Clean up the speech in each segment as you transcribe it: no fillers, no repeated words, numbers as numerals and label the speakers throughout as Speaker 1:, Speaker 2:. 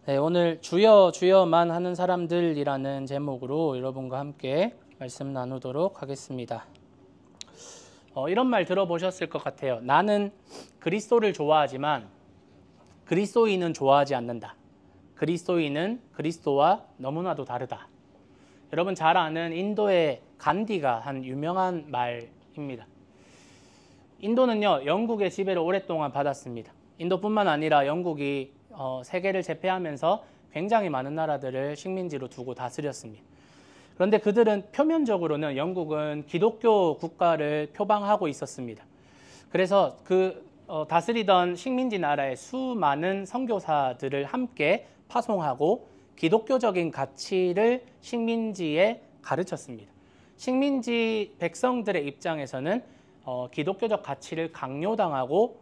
Speaker 1: 네, 오늘 주여 주여만 하는 사람들이라는 제목으로 여러분과 함께 말씀 나누도록 하겠습니다. 이런 말 들어보셨을 것 같아요. 나는 그리스도를 좋아하지만 그리스도인은 좋아하지 않는다. 그리스도인은 그리스도와 너무나도 다르다. 여러분 잘 아는 인도의 간디가 한 유명한 말입니다. 인도는요, 영국의 지배를 오랫동안 받았습니다. 인도뿐만 아니라 영국이 세계를 제패하면서 굉장히 많은 나라들을 식민지로 두고 다스렸습니다. 그런데 그들은 표면적으로는 영국은 기독교 국가를 표방하고 있었습니다. 그래서 다스리던 식민지 나라의 수많은 선교사들을 함께 파송하고 기독교적인 가치를 식민지에 가르쳤습니다. 식민지 백성들의 입장에서는 기독교적 가치를 강요당하고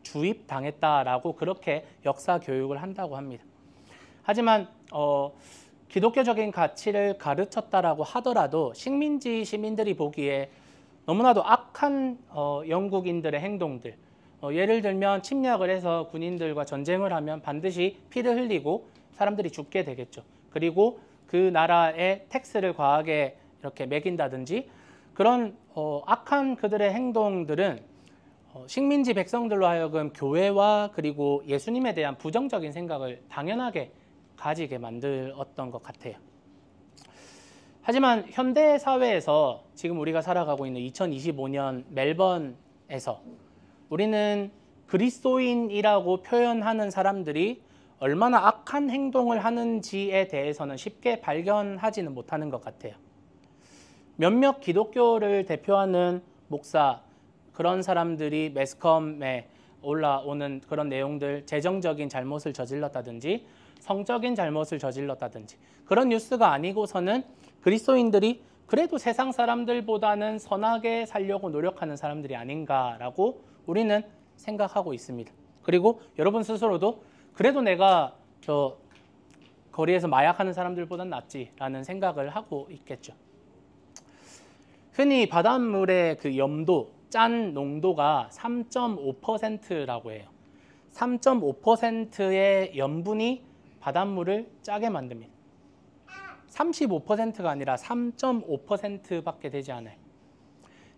Speaker 1: 주입당했다라고 그렇게 역사 교육을 한다고 합니다. 하지만 기독교적인 가치를 가르쳤다라고 하더라도 식민지 시민들이 보기에 너무나도 악한 영국인들의 행동들, 예를 들면 침략을 해서 군인들과 전쟁을 하면 반드시 피를 흘리고 사람들이 죽게 되겠죠. 그리고 그 나라에 텍스를 과하게 이렇게 매긴다든지 그런 악한 그들의 행동들은 식민지 백성들로 하여금 교회와 그리고 예수님에 대한 부정적인 생각을 당연하게 가지게 만들었던 것 같아요. 하지만 현대 사회에서 지금 우리가 살아가고 있는 2025년 멜번에서 우리는 그리스도인이라고 표현하는 사람들이 얼마나 악한 행동을 하는지에 대해서는 쉽게 발견하지는 못하는 것 같아요. 몇몇 기독교를 대표하는 목사, 그런 사람들이 매스컴에 올라오는 그런 내용들, 재정적인 잘못을 저질렀다든지 성적인 잘못을 저질렀다든지 그런 뉴스가 아니고서는 그리스도인들이 그래도 세상 사람들보다는 선하게 살려고 노력하는 사람들이 아닌가라고 우리는 생각하고 있습니다. 그리고 여러분 스스로도 그래도 내가 거리에서 마약하는 사람들보다는 낫지라는 생각을 하고 있겠죠. 흔히 바닷물의 그 염도, 짠 농도가 3.5%라고 해요. 3.5%의 염분이 바닷물을 짜게 만듭니다. 35%가 아니라 3.5%밖에 되지 않아요.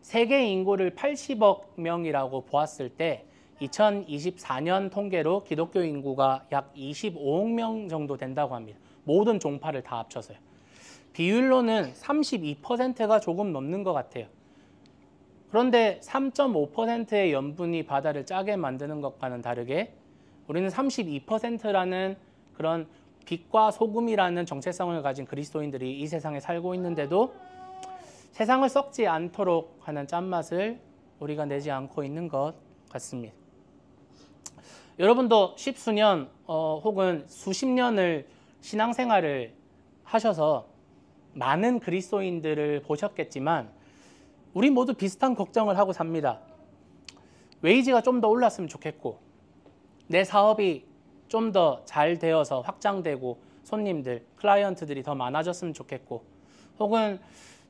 Speaker 1: 세계 인구를 80억 명이라고 보았을 때 2024년 통계로 기독교 인구가 약 25억 명 정도 된다고 합니다. 모든 종파를 다 합쳐서요. 비율로는 32%가 조금 넘는 것 같아요. 그런데 3.5%의 염분이 바다를 짜게 만드는 것과는 다르게 우리는 32%라는 그런 빛과 소금이라는 정체성을 가진 그리스도인들이 이 세상에 살고 있는데도 세상을 썩지 않도록 하는 짠맛을 우리가 내지 않고 있는 것 같습니다. 여러분도 십수년 혹은 수십 년을 신앙생활을 하셔서 많은 그리스도인들을 보셨겠지만 우리 모두 비슷한 걱정을 하고 삽니다. 웨이지가 좀 더 올랐으면 좋겠고 내 사업이 좀 더 잘 되어서 확장되고 손님들, 클라이언트들이 더 많아졌으면 좋겠고 혹은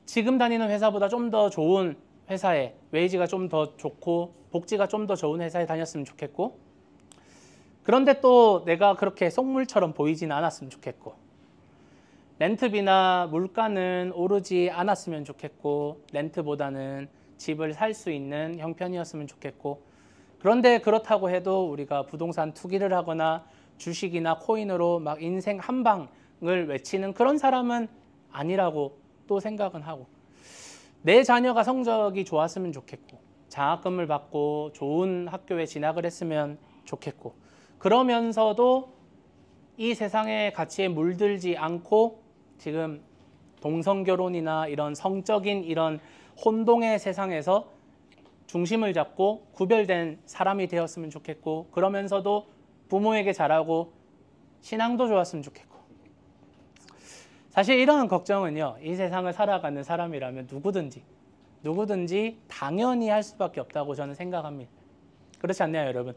Speaker 1: 지금 다니는 회사보다 좀 더 좋은 회사에 웨이지가 좀 더 좋고 복지가 좀 더 좋은 회사에 다녔으면 좋겠고 그런데 또 내가 그렇게 속물처럼 보이지는 않았으면 좋겠고 렌트비나 물가는 오르지 않았으면 좋겠고 렌트보다는 집을 살 수 있는 형편이었으면 좋겠고 그런데 그렇다고 해도 우리가 부동산 투기를 하거나 주식이나 코인으로 막 인생 한 방을 외치는 그런 사람은 아니라고 또 생각은 하고 내 자녀가 성적이 좋았으면 좋겠고 장학금을 받고 좋은 학교에 진학을 했으면 좋겠고 그러면서도 이 세상의 가치에 물들지 않고 지금 동성결혼이나 이런 성적인 이런 혼동의 세상에서 중심을 잡고 구별된 사람이 되었으면 좋겠고 그러면서도 부모에게 잘하고 신앙도 좋았으면 좋겠고 사실 이런 걱정은요 이 세상을 살아가는 사람이라면 누구든지 당연히 할 수밖에 없다고 저는 생각합니다. 그렇지 않나요 여러분?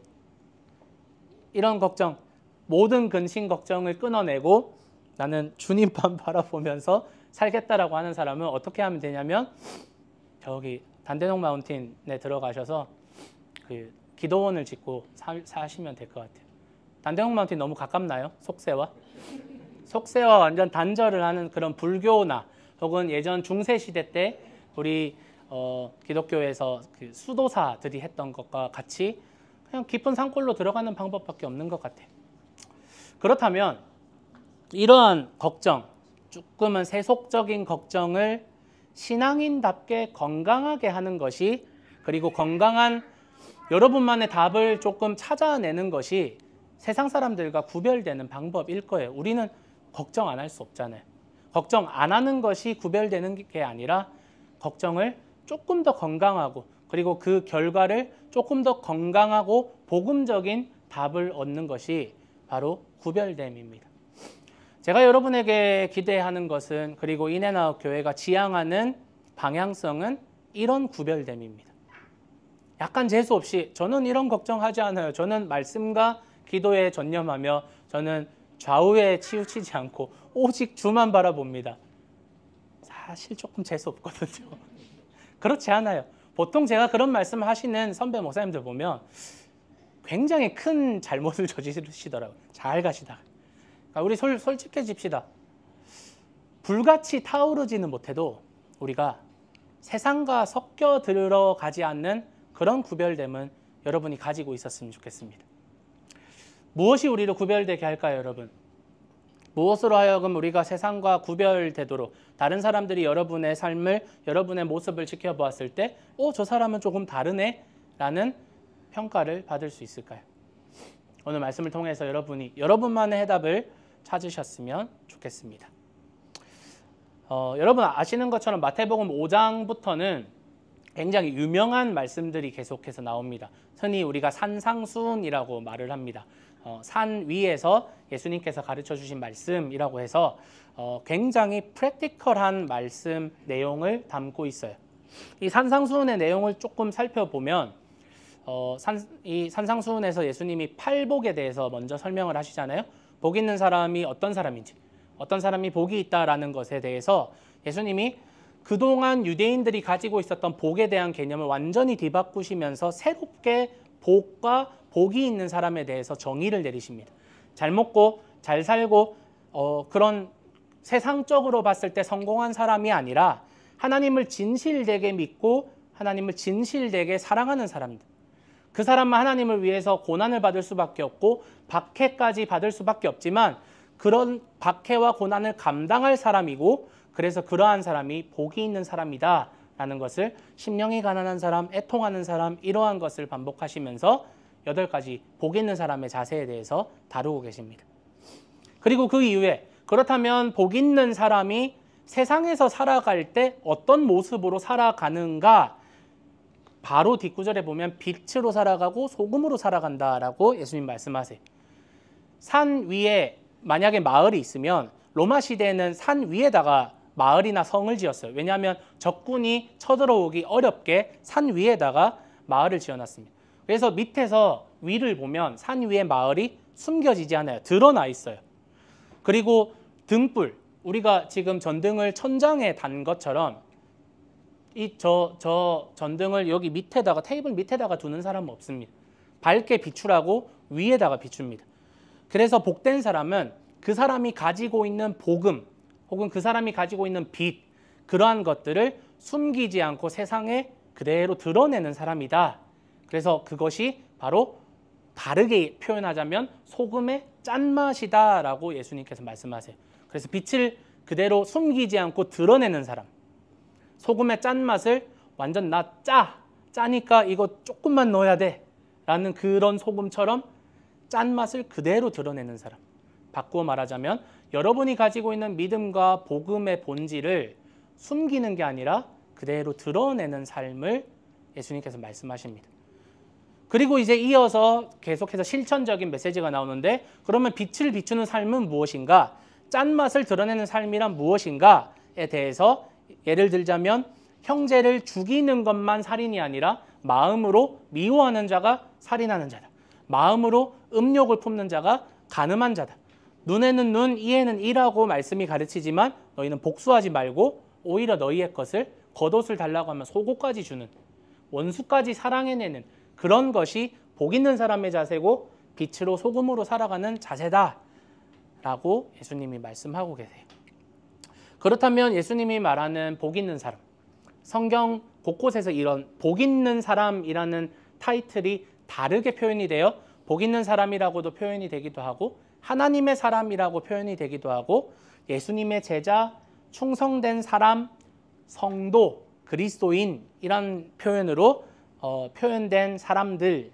Speaker 1: 이런 걱정 모든 근심 걱정을 끊어내고 나는 주님만 바라보면서 살겠다라고 하는 사람은 어떻게 하면 되냐면 저기 단대동 마운틴에 들어가셔서 그 기도원을 짓고 사시면 될 것 같아요. 단대홍 마운틴 너무 가깝나요? 속세와? 속세와 완전 단절을 하는 그런 불교나 혹은 예전 중세시대 때 우리 기독교에서 그 수도사들이 했던 것과 같이 그냥 깊은 산골로 들어가는 방법밖에 없는 것 같아요. 그렇다면 이러한 걱정, 조금은 세속적인 걱정을 신앙인답게 건강하게 하는 것이, 그리고 건강한 여러분만의 답을 조금 찾아내는 것이 세상 사람들과 구별되는 방법일 거예요. 우리는 걱정 안 할 수 없잖아요. 걱정 안 하는 것이 구별되는 게 아니라 걱정을 조금 더 건강하고, 그리고 그 결과를 조금 더 건강하고 복음적인 답을 얻는 것이 바로 구별됨입니다. 제가 여러분에게 기대하는 것은, 그리고 인앤아웃 교회가 지향하는 방향성은 이런 구별됨입니다. 약간 재수 없이 저는 이런 걱정하지 않아요. 저는 말씀과 기도에 전념하며 저는 좌우에 치우치지 않고 오직 주만 바라봅니다. 사실 조금 재수 없거든요. 그렇지 않아요. 보통 제가 그런 말씀 하시는 선배 목사님들 보면 굉장히 큰 잘못을 저지르시더라고요. 잘 가시다가. 그러니까 우리 솔직해집시다. 불같이 타오르지는 못해도 우리가 세상과 섞여 들어가지 않는 그런 구별됨은 여러분이 가지고 있었으면 좋겠습니다. 무엇이 우리를 구별되게 할까요, 여러분? 무엇으로 하여금 우리가 세상과 구별되도록, 다른 사람들이 여러분의 삶을, 여러분의 모습을 지켜보았을 때 저 사람은 조금 다르네? 라는 평가를 받을 수 있을까요? 오늘 말씀을 통해서 여러분이 여러분만의 해답을 찾으셨으면 좋겠습니다. 여러분 아시는 것처럼 마태복음 5장부터는 굉장히 유명한 말씀들이 계속해서 나옵니다. 흔히 우리가 산상수훈이라고 말을 합니다. 산 위에서 예수님께서 가르쳐 주신 말씀이라고 해서 굉장히 프랙티컬한 말씀 내용을 담고 있어요. 이 산상수훈의 내용을 조금 살펴보면 이 산상수훈에서 예수님이 팔복에 대해서 먼저 설명을 하시잖아요. 복 있는 사람이 어떤 사람인지, 어떤 사람이 복이 있다라는 것에 대해서 예수님이 그동안 유대인들이 가지고 있었던 복에 대한 개념을 완전히 뒤바꾸시면서 새롭게 복과 복이 있는 사람에 대해서 정의를 내리십니다. 잘 먹고 잘 살고 그런 세상적으로 봤을 때 성공한 사람이 아니라 하나님을 진실되게 믿고 하나님을 진실되게 사랑하는 사람들. 그 사람만 하나님을 위해서 고난을 받을 수밖에 없고 박해까지 받을 수밖에 없지만 그런 박해와 고난을 감당할 사람이고, 그래서 그러한 사람이 복이 있는 사람이다 라는 것을 심령이 가난한 사람, 애통하는 사람, 이러한 것을 반복하시면서 8가지 복 있는 사람의 자세에 대해서 다루고 계십니다. 그리고 그 이후에 그렇다면 복 있는 사람이 세상에서 살아갈 때 어떤 모습으로 살아가는가, 바로 뒷구절에 보면 빛으로 살아가고 소금으로 살아간다라고 예수님 말씀하세요. 산 위에 만약에 마을이 있으면 로마 시대에는 산 위에다가 마을이나 성을 지었어요. 왜냐하면 적군이 쳐들어오기 어렵게 산 위에다가 마을을 지어놨습니다. 그래서 밑에서 위를 보면 산 위에 마을이 숨겨지지 않아요. 드러나 있어요. 그리고 등불, 우리가 지금 전등을 천장에 단 것처럼 저 전등을 여기 밑에다가, 테이블 밑에다가 두는 사람은 없습니다. 밝게 비추라고 위에다가 비춥니다. 그래서 복된 사람은 그 사람이 가지고 있는 복음 혹은 그 사람이 가지고 있는 빛, 그러한 것들을 숨기지 않고 세상에 그대로 드러내는 사람이다. 그래서 그것이 바로 다르게 표현하자면 소금의 짠맛이다 라고 예수님께서 말씀하세요. 그래서 빛을 그대로 숨기지 않고 드러내는 사람, 소금의 짠맛을 완전 나 짜니까 이거 조금만 넣어야 돼 라는 그런 소금처럼 짠맛을 그대로 드러내는 사람. 바꾸어 말하자면 여러분이 가지고 있는 믿음과 복음의 본질을 숨기는 게 아니라 그대로 드러내는 삶을 예수님께서 말씀하십니다. 그리고 이제 이어서 계속해서 실천적인 메시지가 나오는데, 그러면 빛을 비추는 삶은 무엇인가? 짠맛을 드러내는 삶이란 무엇인가에 대해서 예를 들자면 형제를 죽이는 것만 살인이 아니라 마음으로 미워하는 자가 살인하는 자다. 마음으로 음욕을 품는 자가 간음한 자다. 눈에는 눈, 이에는 이라고 말씀이 가르치지만 너희는 복수하지 말고 오히려 너희의 것을 겉옷을 달라고 하면 속옷까지 주는, 원수까지 사랑해내는 그런 것이 복 있는 사람의 자세고, 빛으로 소금으로 살아가는 자세다라고 예수님이 말씀하고 계세요. 그렇다면 예수님이 말하는 복 있는 사람, 성경 곳곳에서 이런 복 있는 사람이라는 타이틀이 다르게 표현이 되어 복 있는 사람이라고도 표현이 되기도 하고 하나님의 사람이라고 표현이 되기도 하고 예수님의 제자, 충성된 사람, 성도, 그리스도인이란 표현으로 표현된 사람들,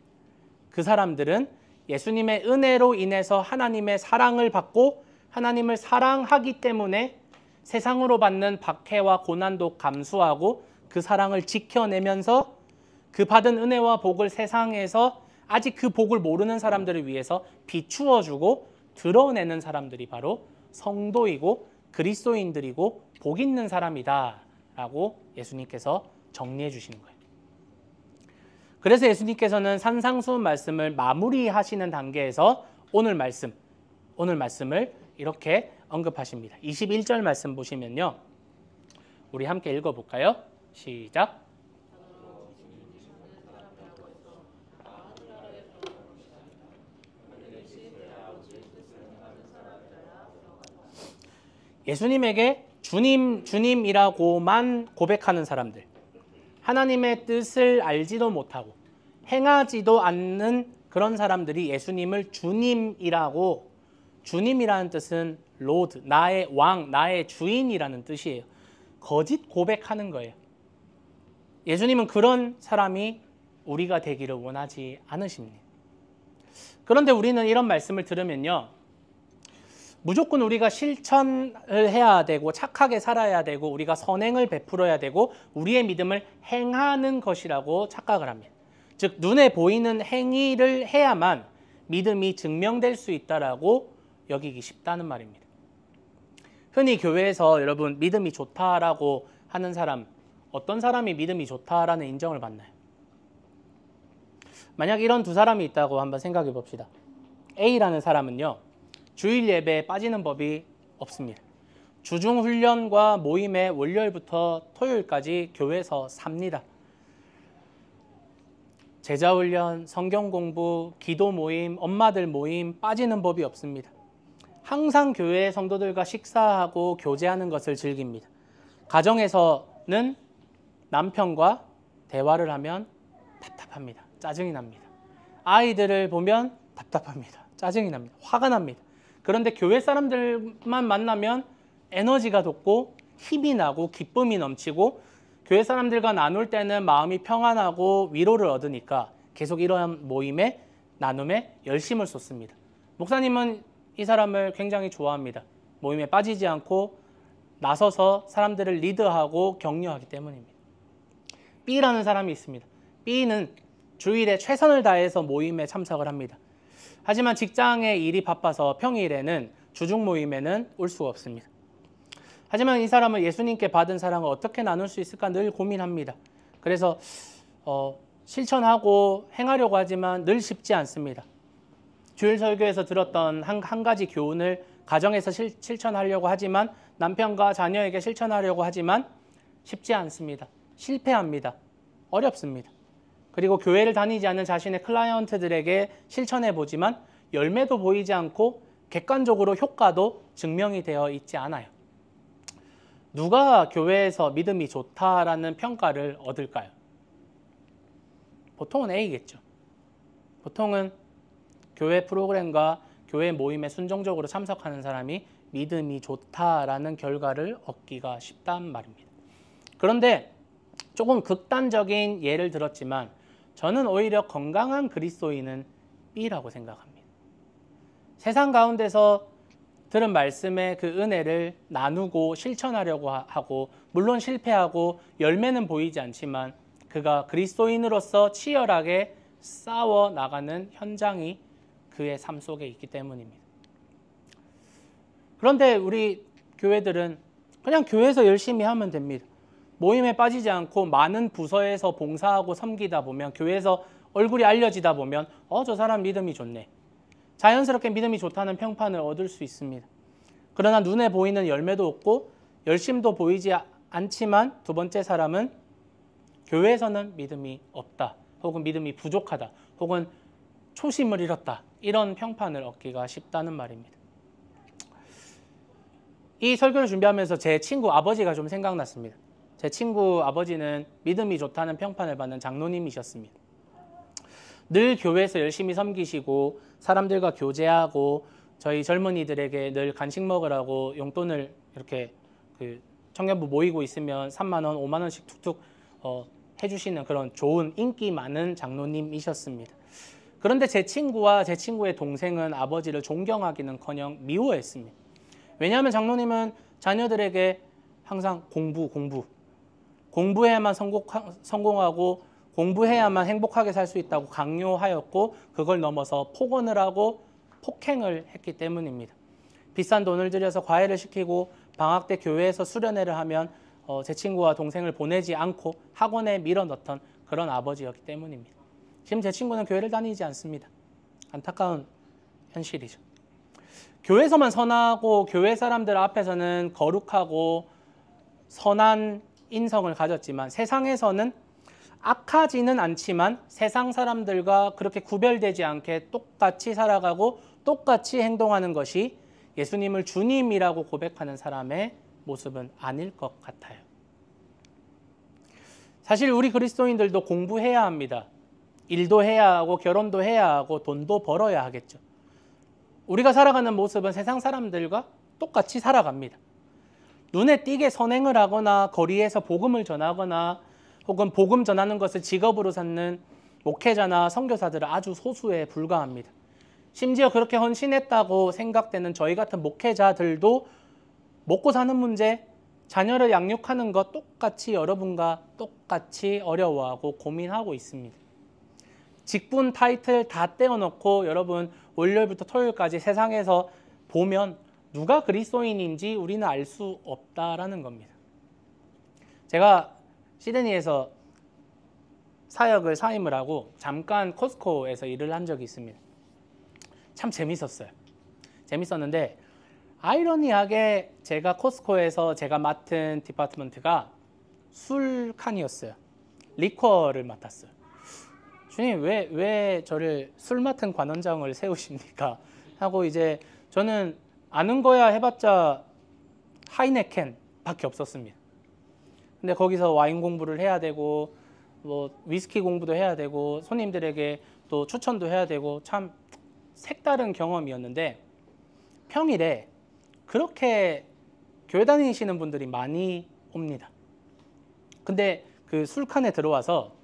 Speaker 1: 그 사람들은 예수님의 은혜로 인해서 하나님의 사랑을 받고 하나님을 사랑하기 때문에 세상으로 받는 박해와 고난도 감수하고 그 사랑을 지켜내면서 그 받은 은혜와 복을 세상에서 아직 그 복을 모르는 사람들을 위해서 비추어주고 드러내는 사람들이 바로 성도이고 그리스도인들이고 복 있는 사람이다 라고 예수님께서 정리해 주시는 거예요. 그래서 예수님께서는 산상수훈 말씀을 마무리하시는 단계에서 오늘 말씀을 이렇게 언급하십니다. 21절 말씀 보시면요. 우리 함께 읽어볼까요? 시작. 예수님에게 주님, 주님이라고만 고백하는 사람들, 하나님의 뜻을 알지도 못하고 행하지도 않는 그런 사람들이 예수님을 주님이라고, 주님이라는 뜻은 로드, 나의 왕, 나의 주인이라는 뜻이에요. 거짓 고백하는 거예요. 예수님은 그런 사람이 우리가 되기를 원하지 않으십니다. 그런데 우리는 이런 말씀을 들으면요, 무조건 우리가 실천을 해야 되고 착하게 살아야 되고 우리가 선행을 베풀어야 되고 우리의 믿음을 행하는 것이라고 착각을 합니다. 즉 눈에 보이는 행위를 해야만 믿음이 증명될 수 있다라고 여기기 쉽다는 말입니다. 흔히 교회에서 여러분 믿음이 좋다라고 하는 사람, 어떤 사람이 믿음이 좋다라는 인정을 받나요? 만약 이런 두 사람이 있다고 한번 생각해 봅시다. A라는 사람은요, 주일 예배에 빠지는 법이 없습니다. 주중 훈련과 모임에 월요일부터 토요일까지 교회에서 삽니다. 제자 훈련, 성경 공부, 기도 모임, 엄마들 모임 빠지는 법이 없습니다. 항상 교회 성도들과 식사하고 교제하는 것을 즐깁니다. 가정에서는 남편과 대화를 하면 답답합니다. 짜증이 납니다. 아이들을 보면 답답합니다. 짜증이 납니다. 화가 납니다. 그런데 교회 사람들만 만나면 에너지가 돋고 힘이 나고 기쁨이 넘치고 교회 사람들과 나눌 때는 마음이 평안하고 위로를 얻으니까 계속 이러한 모임에 나눔에 열심을 쏟습니다. 목사님은 이 사람을 굉장히 좋아합니다. 모임에 빠지지 않고 나서서 사람들을 리드하고 격려하기 때문입니다. B라는 사람이 있습니다. B는 주일에 최선을 다해서 모임에 참석을 합니다. 하지만 직장의 일이 바빠서 평일에는 주중 모임에는 올 수가 없습니다. 하지만 이 사람은 예수님께 받은 사랑을 어떻게 나눌 수 있을까 늘 고민합니다. 그래서 실천하고 행하려고 하지만 늘 쉽지 않습니다. 주일 설교에서 들었던 한 가지 교훈을 가정에서 실천하려고 하지만 남편과 자녀에게 실천하려고 하지만 쉽지 않습니다. 실패합니다. 어렵습니다. 그리고 교회를 다니지 않는 자신의 클라이언트들에게 실천해 보지만 열매도 보이지 않고 객관적으로 효과도 증명이 되어 있지 않아요. 누가 교회에서 믿음이 좋다라는 평가를 얻을까요? 보통은 A겠죠. 보통은 교회 프로그램과 교회 모임에 순종적으로 참석하는 사람이 믿음이 좋다라는 결과를 얻기가 쉽단 말입니다. 그런데 조금 극단적인 예를 들었지만 저는 오히려 건강한 그리스도인은 B라고 생각합니다. 세상 가운데서 들은 말씀의 그 은혜를 나누고 실천하려고 하고 물론 실패하고 열매는 보이지 않지만 그가 그리스도인으로서 치열하게 싸워 나가는 현장이 그의 삶 속에 있기 때문입니다. 그런데 우리 교회들은 그냥 교회에서 열심히 하면 됩니다. 모임에 빠지지 않고 많은 부서에서 봉사하고 섬기다 보면 교회에서 얼굴이 알려지다 보면 저 사람 믿음이 좋네. 자연스럽게 믿음이 좋다는 평판을 얻을 수 있습니다. 그러나 눈에 보이는 열매도 없고 열심도 보이지 않지만 두 번째 사람은 교회에서는 믿음이 없다. 혹은 믿음이 부족하다. 혹은 초심을 잃었다. 이런 평판을 얻기가 쉽다는 말입니다. 이 설교를 준비하면서 제 친구 아버지가 좀 생각났습니다. 제 친구 아버지는 믿음이 좋다는 평판을 받는 장로님이셨습니다. 늘 교회에서 열심히 섬기시고 사람들과 교제하고 저희 젊은이들에게 늘 간식 먹으라고 용돈을 이렇게 청년부 모이고 있으면 3만 원, 5만 원씩 툭툭 해주시는 그런 좋은 인기 많은 장로님이셨습니다. 그런데 제 친구와 제 친구의 동생은 아버지를 존경하기는커녕 미워했습니다. 왜냐하면 장로님은 자녀들에게 항상 공부해야만 성공하고 공부해야만 행복하게 살 수 있다고 강요하였고 그걸 넘어서 폭언을 하고 폭행을 했기 때문입니다. 비싼 돈을 들여서 과외를 시키고 방학 때 교회에서 수련회를 하면 제 친구와 동생을 보내지 않고 학원에 밀어넣던 그런 아버지였기 때문입니다. 지금 제 친구는 교회를 다니지 않습니다. 안타까운 현실이죠. 교회에서만 선하고 교회 사람들 앞에서는 거룩하고 선한 인성을 가졌지만 세상에서는 악하지는 않지만 세상 사람들과 그렇게 구별되지 않게 똑같이 살아가고 똑같이 행동하는 것이 예수님을 주님이라고 고백하는 사람의 모습은 아닐 것 같아요. 사실 우리 그리스도인들도 공부해야 합니다. 일도 해야 하고 결혼도 해야 하고 돈도 벌어야 하겠죠. 우리가 살아가는 모습은 세상 사람들과 똑같이 살아갑니다. 눈에 띄게 선행을 하거나 거리에서 복음을 전하거나 혹은 복음 전하는 것을 직업으로 삼는 목회자나 선교사들은 아주 소수에 불과합니다. 심지어 그렇게 헌신했다고 생각되는 저희 같은 목회자들도 먹고 사는 문제, 자녀를 양육하는 것 똑같이 여러분과 똑같이 어려워하고 고민하고 있습니다. 직분, 타이틀 다 떼어놓고 여러분 월요일부터 토요일까지 세상에서 보면 누가 그리스도인인지 우리는 알 수 없다라는 겁니다. 제가 시드니에서 사역을 사임을 하고 잠깐 코스코에서 일을 한 적이 있습니다. 참 재밌었어요. 재밌었는데 아이러니하게 제가 코스코에서 제가 맡은 디파트먼트가 술 칸이었어요. 리커를 맡았어요. 주님 왜 저를 술 맡은 관원장을 세우십니까? 하고 이제 저는 아는 거야 해봤자 하이네켄 밖에 없었습니다. 근데 거기서 와인 공부를 해야 되고 뭐 위스키 공부도 해야 되고 손님들에게 또 추천도 해야 되고 참 색다른 경험이었는데 평일에 그렇게 교회 다니시는 분들이 많이 옵니다. 근데 그 술칸에 들어와서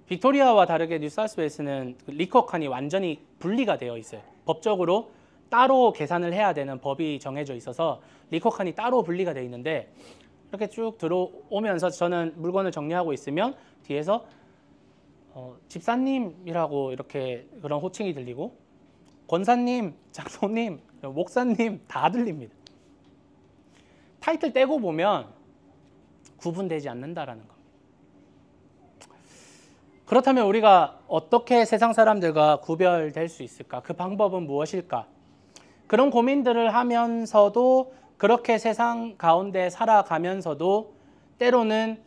Speaker 1: 빅토리아와 다르게 뉴사우스웨일스는 리커 칸이 완전히 분리가 되어 있어요. 법적으로 따로 계산을 해야 되는 법이 정해져 있어서 리커 칸이 따로 분리가 되어 있는데 이렇게 쭉 들어오면서 저는 물건을 정리하고 있으면 뒤에서 집사님이라고 이렇게 그런 호칭이 들리고 권사님, 장로님, 목사님 다 들립니다. 타이틀 떼고 보면 구분되지 않는다라는 겁니다. 그렇다면 우리가 어떻게 세상 사람들과 구별될 수 있을까? 그 방법은 무엇일까? 그런 고민들을 하면서도 그렇게 세상 가운데 살아가면서도 때로는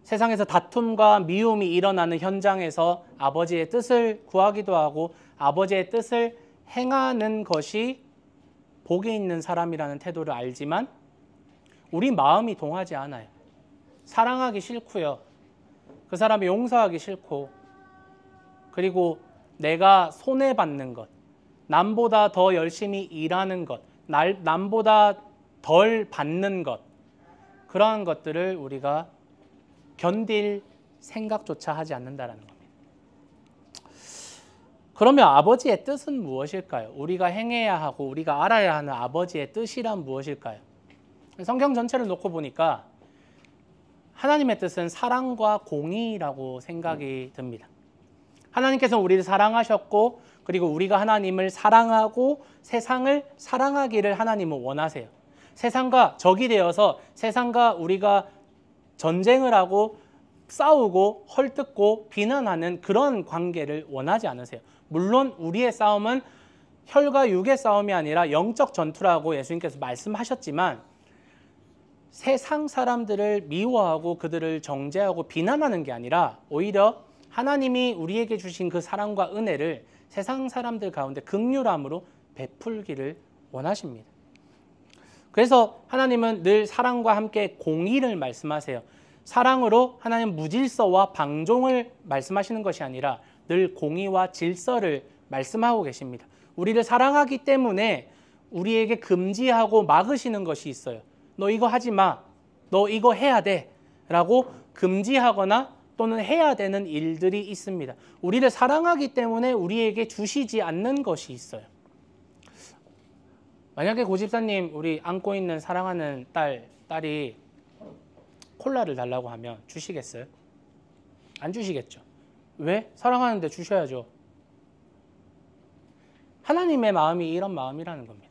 Speaker 1: 세상에서 다툼과 미움이 일어나는 현장에서 아버지의 뜻을 구하기도 하고 아버지의 뜻을 행하는 것이 복이 있는 사람이라는 태도를 알지만 우리 마음이 동하지 않아요. 사랑하기 싫고요. 그 사람을 용서하기 싫고 그리고 내가 손해받는 것, 남보다 더 열심히 일하는 것, 남보다 덜 받는 것 그러한 것들을 우리가 견딜 생각조차 하지 않는다는 겁니다. 그러면 아버지의 뜻은 무엇일까요? 우리가 행해야 하고 우리가 알아야 하는 아버지의 뜻이란 무엇일까요? 성경 전체를 놓고 보니까 하나님의 뜻은 사랑과 공의라고 생각이 듭니다. 하나님께서는 우리를 사랑하셨고 그리고 우리가 하나님을 사랑하고 세상을 사랑하기를 하나님은 원하세요. 세상과 적이 되어서 세상과 우리가 전쟁을 하고 싸우고 헐뜯고 비난하는 그런 관계를 원하지 않으세요. 물론 우리의 싸움은 혈과 육의 싸움이 아니라 영적 전투라고 예수님께서 말씀하셨지만 세상 사람들을 미워하고 그들을 정죄하고 비난하는 게 아니라 오히려 하나님이 우리에게 주신 그 사랑과 은혜를 세상 사람들 가운데 긍휼함으로 베풀기를 원하십니다. 그래서 하나님은 늘 사랑과 함께 공의를 말씀하세요. 사랑으로 하나님 무질서와 방종을 말씀하시는 것이 아니라 늘 공의와 질서를 말씀하고 계십니다. 우리를 사랑하기 때문에 우리에게 금지하고 막으시는 것이 있어요. 너 이거 하지 마. 너 이거 해야 돼. 라고 금지하거나 또는 해야 되는 일들이 있습니다. 우리를 사랑하기 때문에 우리에게 주시지 않는 것이 있어요. 만약에 고집사님 우리 안고 있는 사랑하는 딸이 콜라를 달라고 하면 주시겠어요? 안 주시겠죠. 왜? 사랑하는데 주셔야죠. 하나님의 마음이 이런 마음이라는 겁니다.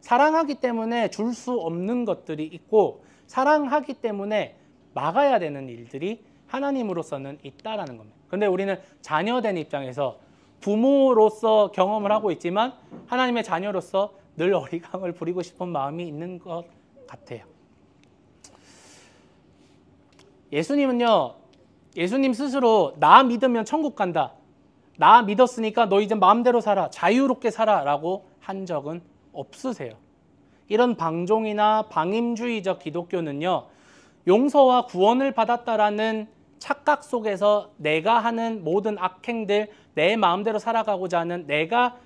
Speaker 1: 사랑하기 때문에 줄 수 없는 것들이 있고 사랑하기 때문에 막아야 되는 일들이 하나님으로서는 있다라는 겁니다. 그런데 우리는 자녀된 입장에서 부모로서 경험을 하고 있지만 하나님의 자녀로서 늘 어리광을 부리고 싶은 마음이 있는 것 같아요. 예수님은요, 예수님 스스로 나 믿으면 천국 간다. 나 믿었으니까 너 이제 마음대로 살아. 자유롭게 살아. 라고 한 적은 없으세요. 이런 방종이나 방임주의적 기독교는요, 용서와 구원을 받았다라는 착각 속에서 내가 하는 모든 악행들, 내 마음대로 살아가고자 하는 내가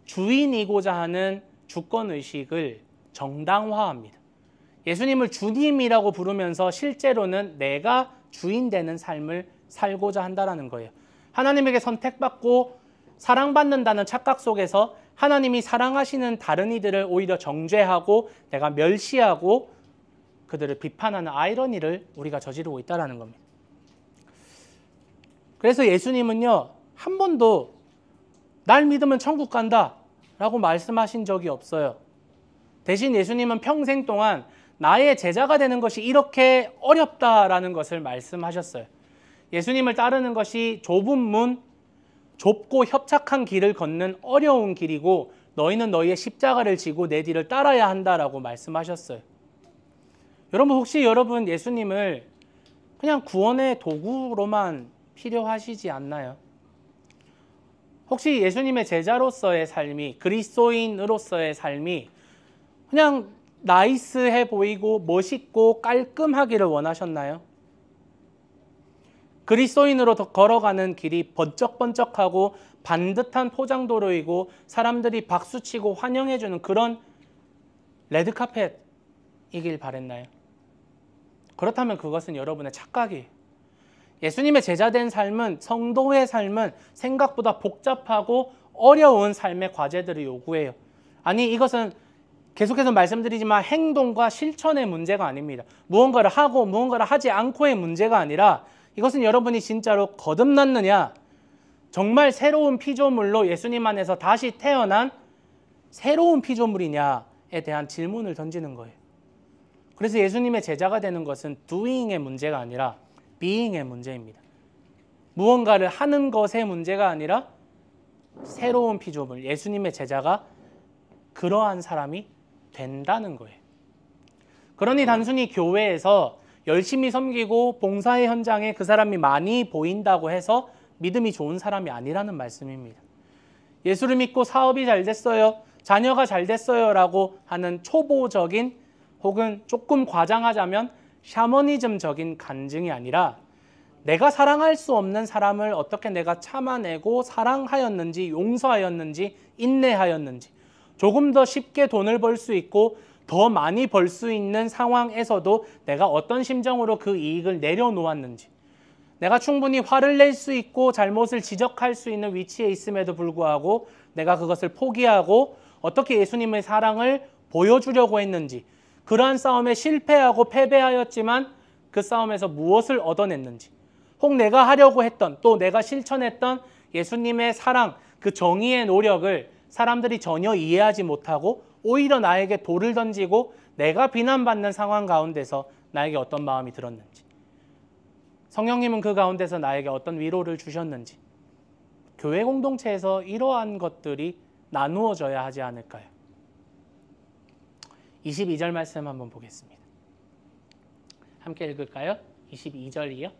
Speaker 1: 주인이고자 하는 주권의식을 정당화합니다. 예수님을 주님이라고 부르면서 실제로는 내가 주인 되는 삶을 살고자 한다는 거예요. 하나님에게 선택받고 사랑받는다는 착각 속에서 하나님이 사랑하시는 다른 이들을 오히려 정죄하고 내가 멸시하고 그들을 비판하는 아이러니를 우리가 저지르고 있다는 겁니다. 그래서 예수님은요, 한 번도 날 믿으면 천국 간다 라고 말씀하신 적이 없어요. 대신 예수님은 평생 동안 나의 제자가 되는 것이 이렇게 어렵다라는 것을 말씀하셨어요. 예수님을 따르는 것이 좁은 문, 좁고 협착한 길을 걷는 어려운 길이고 너희는 너희의 십자가를 지고 내 뒤를 따라야 한다라고 말씀하셨어요. 여러분 혹시 여러분 예수님을 그냥 구원의 도구로만 필요하시지 않나요? 혹시 예수님의 제자로서의 삶이, 그리스도인으로서의 삶이 그냥 나이스해 보이고 멋있고 깔끔하기를 원하셨나요? 그리스도인으로 걸어가는 길이 번쩍번쩍하고 반듯한 포장도로이고 사람들이 박수치고 환영해주는 그런 레드카펫이길 바랬나요? 그렇다면 그것은 여러분의 착각이에요. 예수님의 제자된 삶은, 성도의 삶은 생각보다 복잡하고 어려운 삶의 과제들을 요구해요. 아니, 이것은 계속해서 말씀드리지만 행동과 실천의 문제가 아닙니다. 무언가를 하고 무언가를 하지 않고의 문제가 아니라 이것은 여러분이 진짜로 거듭났느냐, 정말 새로운 피조물로 예수님 안에서 다시 태어난 새로운 피조물이냐에 대한 질문을 던지는 거예요. 그래서 예수님의 제자가 되는 것은 doing의 문제가 아니라 being의 문제입니다. 무언가를 하는 것의 문제가 아니라 새로운 피조물, 예수님의 제자가 그러한 사람이 된다는 거예요. 그러니 단순히 교회에서 열심히 섬기고 봉사의 현장에 그 사람이 많이 보인다고 해서 믿음이 좋은 사람이 아니라는 말씀입니다. 예수를 믿고 사업이 잘 됐어요, 자녀가 잘 됐어요 라고 하는 초보적인 혹은 조금 과장하자면 샤머니즘적인 간증이 아니라 내가 사랑할 수 없는 사람을 어떻게 내가 참아내고 사랑하였는지, 용서하였는지, 인내하였는지, 조금 더 쉽게 돈을 벌 수 있고 더 많이 벌 수 있는 상황에서도 내가 어떤 심정으로 그 이익을 내려놓았는지, 내가 충분히 화를 낼 수 있고 잘못을 지적할 수 있는 위치에 있음에도 불구하고 내가 그것을 포기하고 어떻게 예수님의 사랑을 보여주려고 했는지, 그러한 싸움에 실패하고 패배하였지만 그 싸움에서 무엇을 얻어냈는지, 혹 내가 하려고 했던, 또 내가 실천했던 예수님의 사랑, 그 정의의 노력을 사람들이 전혀 이해하지 못하고 오히려 나에게 돌을 던지고 내가 비난받는 상황 가운데서 나에게 어떤 마음이 들었는지, 성령님은 그 가운데서 나에게 어떤 위로를 주셨는지, 교회 공동체에서 이러한 것들이 나누어져야 하지 않을까요? 22절 말씀 한번 보겠습니다. 함께 읽을까요? 22절이요?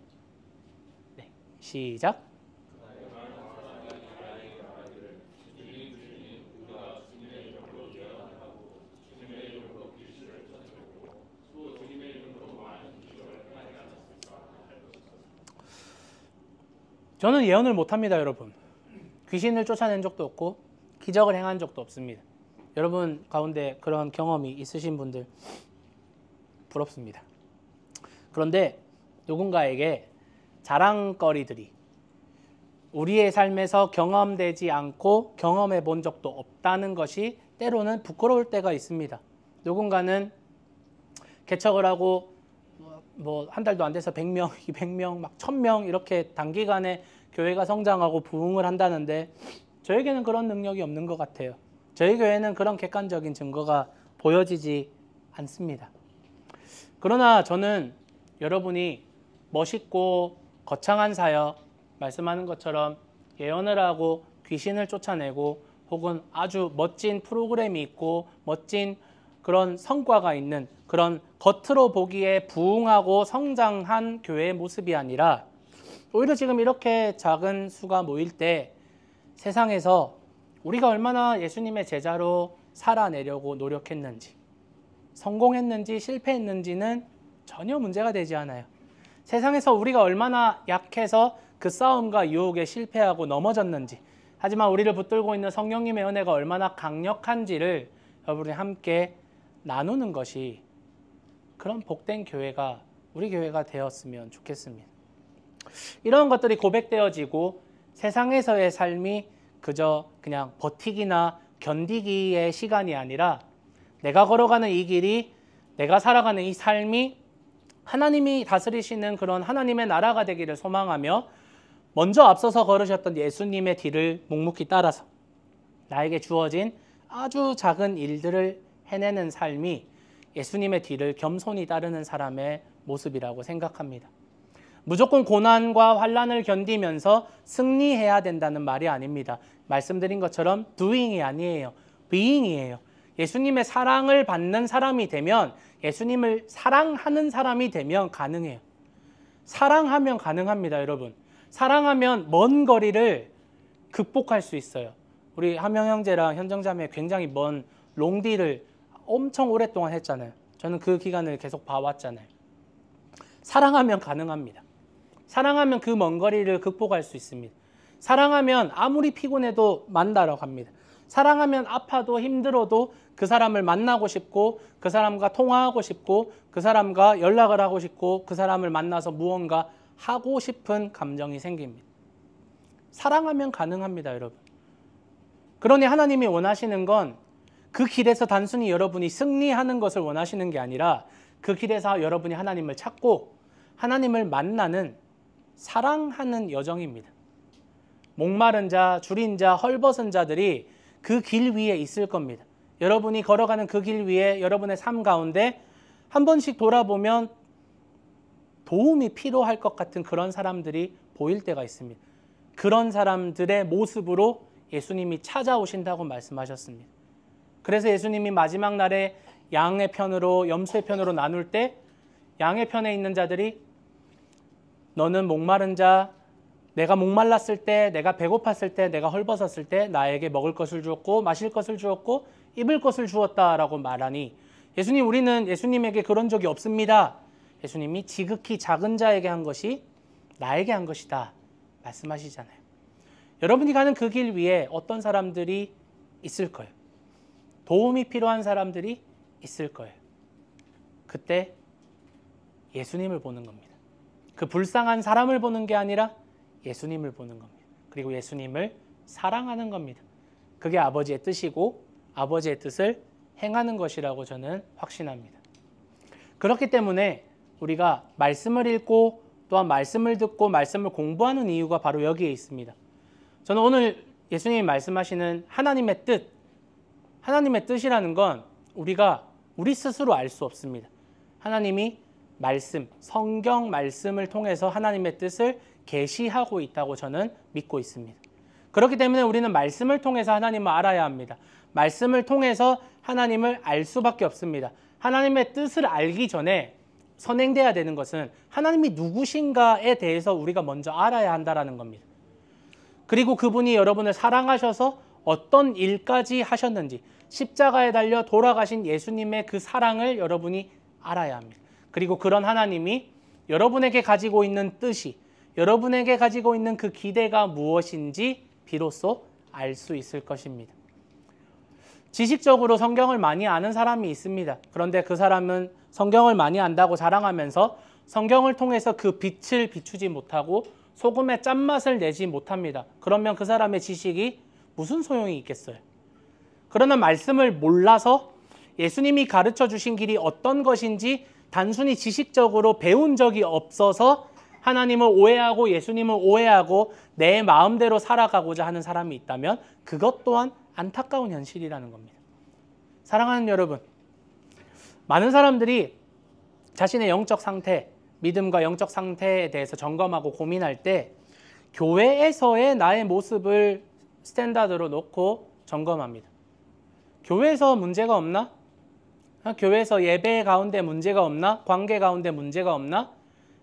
Speaker 1: 네, 시작. 저는 예언을 못합니다, 여러분. 귀신을 쫓아낸 적도 없고 기적을 행한 적도 없습니다. 여러분 가운데 그런 경험이 있으신 분들 부럽습니다. 그런데 누군가에게 자랑거리들이 우리의 삶에서 경험되지 않고 경험해 본 적도 없다는 것이 때로는 부끄러울 때가 있습니다. 누군가는 개척을 하고 뭐 한 달도 안 돼서 100명, 200명, 막 1000명 이렇게 단기간에 교회가 성장하고 부흥을 한다는데 저에게는 그런 능력이 없는 것 같아요. 저희 교회는 그런 객관적인 증거가 보여지지 않습니다. 그러나 저는 여러분이 멋있고 거창한 사역, 말씀하는 것처럼 예언을 하고 귀신을 쫓아내고 혹은 아주 멋진 프로그램이 있고 멋진 그런 성과가 있는 그런 겉으로 보기에 부흥하고 성장한 교회의 모습이 아니라 오히려 지금 이렇게 작은 수가 모일 때 세상에서 우리가 얼마나 예수님의 제자로 살아내려고 노력했는지, 성공했는지 실패했는지는 전혀 문제가 되지 않아요. 세상에서 우리가 얼마나 약해서 그 싸움과 유혹에 실패하고 넘어졌는지, 하지만 우리를 붙들고 있는 성령님의 은혜가 얼마나 강력한지를 여러분이 함께 나누는 것이 그런 복된 교회가 우리 교회가 되었으면 좋겠습니다. 이런 것들이 고백되어지고 세상에서의 삶이 그저 그냥 버티기나 견디기의 시간이 아니라 내가 걸어가는 이 길이, 내가 살아가는 이 삶이 하나님이 다스리시는 그런 하나님의 나라가 되기를 소망하며 먼저 앞서서 걸으셨던 예수님의 뒤를 묵묵히 따라서 나에게 주어진 아주 작은 일들을 해내는 삶이 예수님의 뒤를 겸손히 따르는 사람의 모습이라고 생각합니다. 무조건 고난과 환난을 견디면서 승리해야 된다는 말이 아닙니다. 말씀드린 것처럼 doing이 아니에요. being이에요. 예수님의 사랑을 받는 사람이 되면, 예수님을 사랑하는 사람이 되면 가능해요. 사랑하면 가능합니다, 여러분. 사랑하면 먼 거리를 극복할 수 있어요. 우리 한명 형제랑 현정자매 굉장히 먼 롱디를 엄청 오랫동안 했잖아요. 저는 그 기간을 계속 봐왔잖아요. 사랑하면 가능합니다. 사랑하면 그 먼 거리를 극복할 수 있습니다. 사랑하면 아무리 피곤해도 만나러 갑니다. 사랑하면 아파도 힘들어도 그 사람을 만나고 싶고 그 사람과 통화하고 싶고 그 사람과 연락을 하고 싶고 그 사람을 만나서 무언가 하고 싶은 감정이 생깁니다. 사랑하면 가능합니다, 여러분. 그러니 하나님이 원하시는 건 그 길에서 단순히 여러분이 승리하는 것을 원하시는 게 아니라 그 길에서 여러분이 하나님을 찾고 하나님을 만나는 사랑하는 여정입니다. 목마른 자, 줄인 자, 헐벗은 자들이 그 길 위에 있을 겁니다. 여러분이 걸어가는 그 길 위에 여러분의 삶 가운데 한 번씩 돌아보면 도움이 필요할 것 같은 그런 사람들이 보일 때가 있습니다. 그런 사람들의 모습으로 예수님이 찾아오신다고 말씀하셨습니다. 그래서 예수님이 마지막 날에 양의 편으로 염소의 편으로 나눌 때 양의 편에 있는 자들이 너는 목마른 자, 내가 목말랐을 때, 내가 배고팠을 때, 내가 헐벗었을 때 나에게 먹을 것을 주었고 마실 것을 주었고 입을 것을 주었다라고 말하니 예수님, 우리는 예수님에게 그런 적이 없습니다. 예수님이 지극히 작은 자에게 한 것이 나에게 한 것이다 말씀하시잖아요. 여러분이 가는 그 길 위에 어떤 사람들이 있을 거예요. 도움이 필요한 사람들이 있을 거예요. 그때 예수님을 보는 겁니다. 그 불쌍한 사람을 보는 게 아니라 예수님을 보는 겁니다. 그리고 예수님을 사랑하는 겁니다. 그게 아버지의 뜻이고 아버지의 뜻을 행하는 것이라고 저는 확신합니다. 그렇기 때문에 우리가 말씀을 읽고 또한 말씀을 듣고 말씀을 공부하는 이유가 바로 여기에 있습니다. 저는 오늘 예수님이 말씀하시는 하나님의 뜻, 하나님의 뜻이라는 건 우리가 우리 스스로 알 수 없습니다. 하나님이 말씀, 성경 말씀을 통해서 하나님의 뜻을 계시하고 있다고 저는 믿고 있습니다. 그렇기 때문에 우리는 말씀을 통해서 하나님을 알아야 합니다. 말씀을 통해서 하나님을 알 수밖에 없습니다. 하나님의 뜻을 알기 전에 선행돼야 되는 것은 하나님이 누구신가에 대해서 우리가 먼저 알아야 한다는 겁니다. 그리고 그분이 여러분을 사랑하셔서 어떤 일까지 하셨는지, 십자가에 달려 돌아가신 예수님의 그 사랑을 여러분이 알아야 합니다. 그리고 그런 하나님이 여러분에게 가지고 있는 뜻이, 여러분에게 가지고 있는 그 기대가 무엇인지 비로소 알 수 있을 것입니다. 지식적으로 성경을 많이 아는 사람이 있습니다. 그런데 그 사람은 성경을 많이 안다고 자랑하면서 성경을 통해서 그 빛을 비추지 못하고 소금의 짠맛을 내지 못합니다. 그러면 그 사람의 지식이 무슨 소용이 있겠어요? 그러나 말씀을 몰라서 예수님이 가르쳐 주신 길이 어떤 것인지 단순히 지식적으로 배운 적이 없어서 하나님을 오해하고 예수님을 오해하고 내 마음대로 살아가고자 하는 사람이 있다면 그것 또한 안타까운 현실이라는 겁니다. 사랑하는 여러분, 많은 사람들이 자신의 영적 상태, 믿음과 영적 상태에 대해서 점검하고 고민할 때 교회에서의 나의 모습을 스탠다드로 놓고 점검합니다. 교회에서 문제가 없나? 교회에서 예배 가운데 문제가 없나? 관계 가운데 문제가 없나?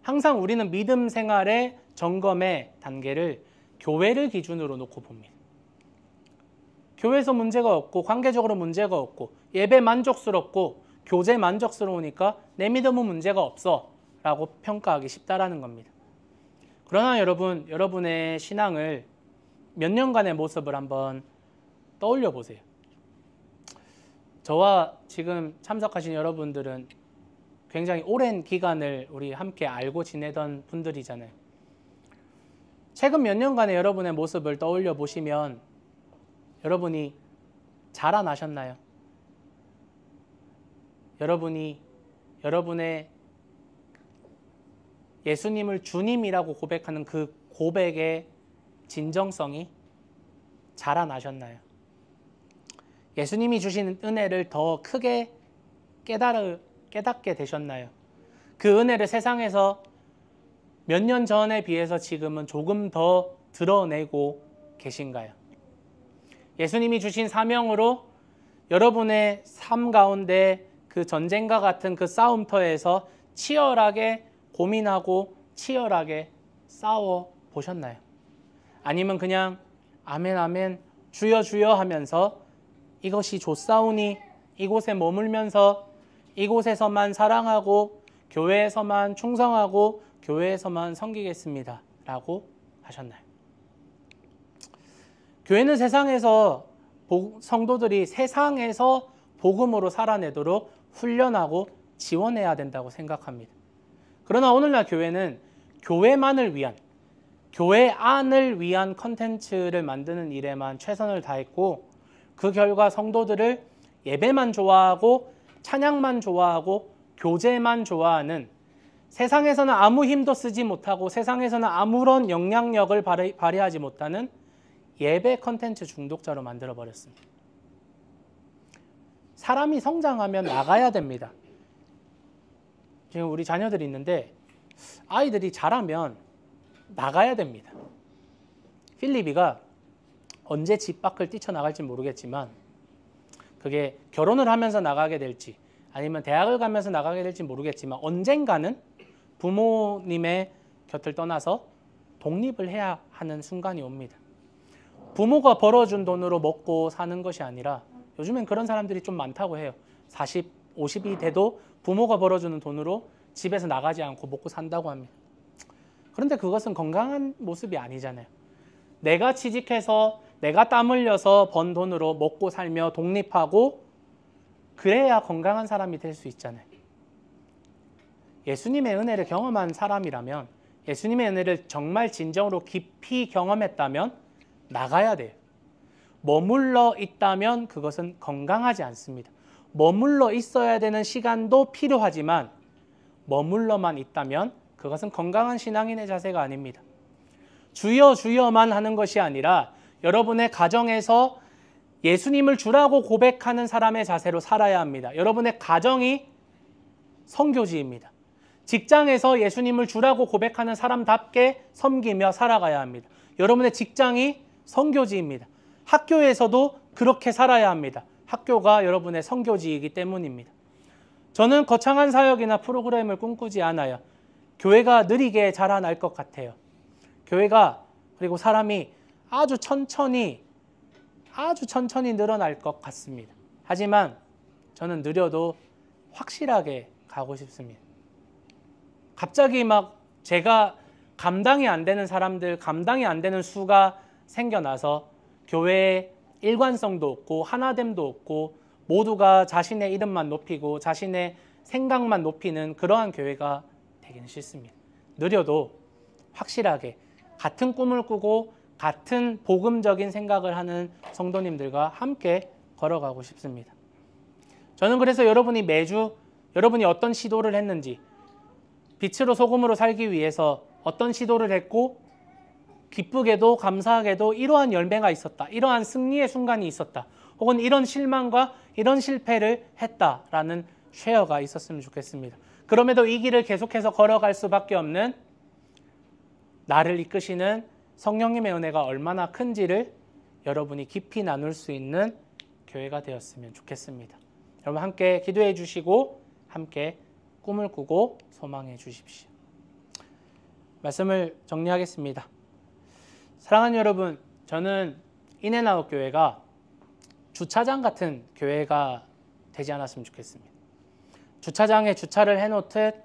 Speaker 1: 항상 우리는 믿음 생활의 점검의 단계를 교회를 기준으로 놓고 봅니다. 교회에서 문제가 없고 관계적으로 문제가 없고 예배 만족스럽고 교제 만족스러우니까 내 믿음은 문제가 없어 라고 평가하기 쉽다라는 겁니다. 그러나 여러분, 여러분의 신앙을 몇 년간의 모습을 한번 떠올려 보세요. 저와 지금 참석하신 여러분들은 굉장히 오랜 기간을 우리 함께 알고 지내던 분들이잖아요. 최근 몇 년간의 여러분의 모습을 떠올려 보시면 여러분이 자라나셨나요? 여러분이 여러분의 예수님을 주님이라고 고백하는 그 고백의 진정성이 자라나셨나요? 예수님이 주신 은혜를 더 크게 깨닫게 되셨나요? 그 은혜를 세상에서 몇 년 전에 비해서 지금은 조금 더 드러내고 계신가요? 예수님이 주신 사명으로 여러분의 삶 가운데 그 전쟁과 같은 그 싸움터에서 치열하게 고민하고 치열하게 싸워 보셨나요? 아니면 그냥 아멘 아멘 주여 주여 하면서 이것이 좋사오니 이곳에 머물면서 이곳에서만 사랑하고 교회에서만 충성하고 교회에서만 섬기겠습니다 라고 하셨나요? 교회는 세상에서 성도들이 세상에서 복음으로 살아내도록 훈련하고 지원해야 된다고 생각합니다. 그러나 오늘날 교회는 교회만을 위한, 교회 안을 위한 컨텐츠를 만드는 일에만 최선을 다했고 그 결과 성도들을 예배만 좋아하고 찬양만 좋아하고 교제만 좋아하는 세상에서는 아무 힘도 쓰지 못하고 세상에서는 아무런 영향력을 발휘하지 못하는 예배 컨텐츠 중독자로 만들어버렸습니다. 사람이 성장하면 나가야 됩니다. 지금 우리 자녀들이 있는데 아이들이 자라면 나가야 됩니다. 필리비가 언제 집 밖을 뛰쳐나갈지 모르겠지만 그게 결혼을 하면서 나가게 될지 아니면 대학을 가면서 나가게 될지 모르겠지만 언젠가는 부모님의 곁을 떠나서 독립을 해야 하는 순간이 옵니다. 부모가 벌어준 돈으로 먹고 사는 것이 아니라 요즘엔 그런 사람들이 좀 많다고 해요. 40, 50이 돼도 부모가 벌어주는 돈으로 집에서 나가지 않고 먹고 산다고 합니다. 그런데 그것은 건강한 모습이 아니잖아요. 내가 취직해서 내가 땀 흘려서 번 돈으로 먹고 살며 독립하고 그래야 건강한 사람이 될 수 있잖아요. 예수님의 은혜를 경험한 사람이라면 예수님의 은혜를 정말 진정으로 깊이 경험했다면 나가야 돼요. 머물러 있다면 그것은 건강하지 않습니다. 머물러 있어야 되는 시간도 필요하지만 머물러만 있다면 그것은 건강한 신앙인의 자세가 아닙니다. 주여 주여만 하는 것이 아니라 여러분의 가정에서 예수님을 주라고 고백하는 사람의 자세로 살아야 합니다. 여러분의 가정이 선교지입니다. 직장에서 예수님을 주라고 고백하는 사람답게 섬기며 살아가야 합니다. 여러분의 직장이 선교지입니다. 학교에서도 그렇게 살아야 합니다. 학교가 여러분의 선교지이기 때문입니다. 저는 거창한 사역이나 프로그램을 꿈꾸지 않아요. 교회가 느리게 자라날 것 같아요. 교회가 그리고 사람이 아주 천천히 늘어날 것 같습니다. 하지만 저는 느려도 확실하게 가고 싶습니다. 갑자기 막 제가 감당이 안 되는 사람들, 감당이 안 되는 수가 생겨나서 교회에 일관성도 없고 하나됨도 없고 모두가 자신의 이름만 높이고 자신의 생각만 높이는 그러한 교회가 되기는 싫습니다. 느려도 확실하게 같은 꿈을 꾸고 같은 복음적인 생각을 하는 성도님들과 함께 걸어가고 싶습니다. 저는 그래서 여러분이 매주 여러분이 어떤 시도를 했는지, 빛으로 소금으로 살기 위해서 어떤 시도를 했고 기쁘게도 감사하게도 이러한 열매가 있었다, 이러한 승리의 순간이 있었다, 혹은 이런 실망과 이런 실패를 했다라는 쉐어가 있었으면 좋겠습니다. 그럼에도 이 길을 계속해서 걸어갈 수밖에 없는 나를 이끄시는 성령님의 은혜가 얼마나 큰지를 여러분이 깊이 나눌 수 있는 교회가 되었으면 좋겠습니다. 여러분 함께 기도해 주시고 함께 꿈을 꾸고 소망해 주십시오. 말씀을 정리하겠습니다. 사랑하는 여러분, 저는 인앤아웃 교회가 주차장 같은 교회가 되지 않았으면 좋겠습니다. 주차장에 주차를 해놓듯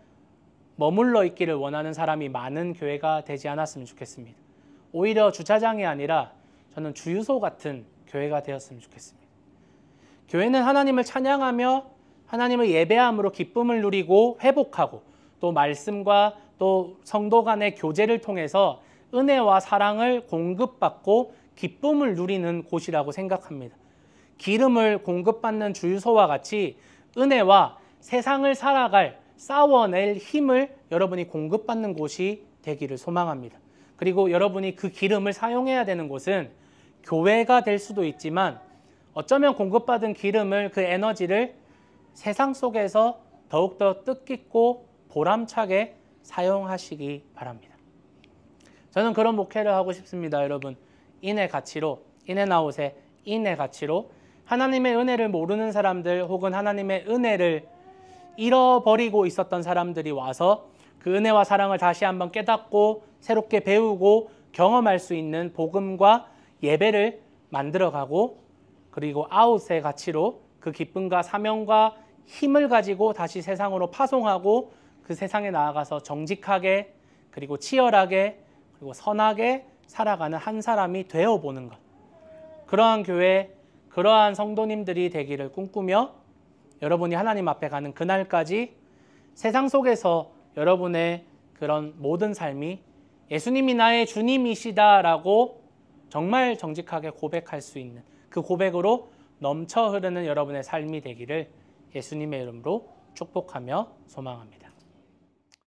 Speaker 1: 머물러 있기를 원하는 사람이 많은 교회가 되지 않았으면 좋겠습니다. 오히려 주차장이 아니라 저는 주유소 같은 교회가 되었으면 좋겠습니다. 교회는 하나님을 찬양하며 하나님을 예배함으로 기쁨을 누리고 회복하고 또 말씀과 또 성도 간의 교제를 통해서 은혜와 사랑을 공급받고 기쁨을 누리는 곳이라고 생각합니다. 기름을 공급받는 주유소와 같이 은혜와 세상을 살아갈, 싸워낼 힘을 여러분이 공급받는 곳이 되기를 소망합니다. 그리고 여러분이 그 기름을 사용해야 되는 곳은 교회가 될 수도 있지만 어쩌면 공급받은 기름을, 그 에너지를 세상 속에서 더욱더 뜻깊고 보람차게 사용하시기 바랍니다. 저는 그런 목회를 하고 싶습니다. 여러분, 인의 가치로, 인앤아웃의 인의 가치로 하나님의 은혜를 모르는 사람들 혹은 하나님의 은혜를 잃어버리고 있었던 사람들이 와서 그 은혜와 사랑을 다시 한번 깨닫고 새롭게 배우고 경험할 수 있는 복음과 예배를 만들어가고, 그리고 아웃의 가치로 그 기쁨과 사명과 힘을 가지고 다시 세상으로 파송하고 그 세상에 나아가서 정직하게 그리고 치열하게 그리고 선하게 살아가는 한 사람이 되어보는 것, 그러한 교회, 그러한 성도님들이 되기를 꿈꾸며 여러분이 하나님 앞에 가는 그날까지 세상 속에서 여러분의 그런 모든 삶이 예수님이 나의 주님이시다라고 정말 정직하게 고백할 수 있는 그 고백으로 넘쳐 흐르는 여러분의 삶이 되기를 예수님의 이름으로 축복하며 소망합니다.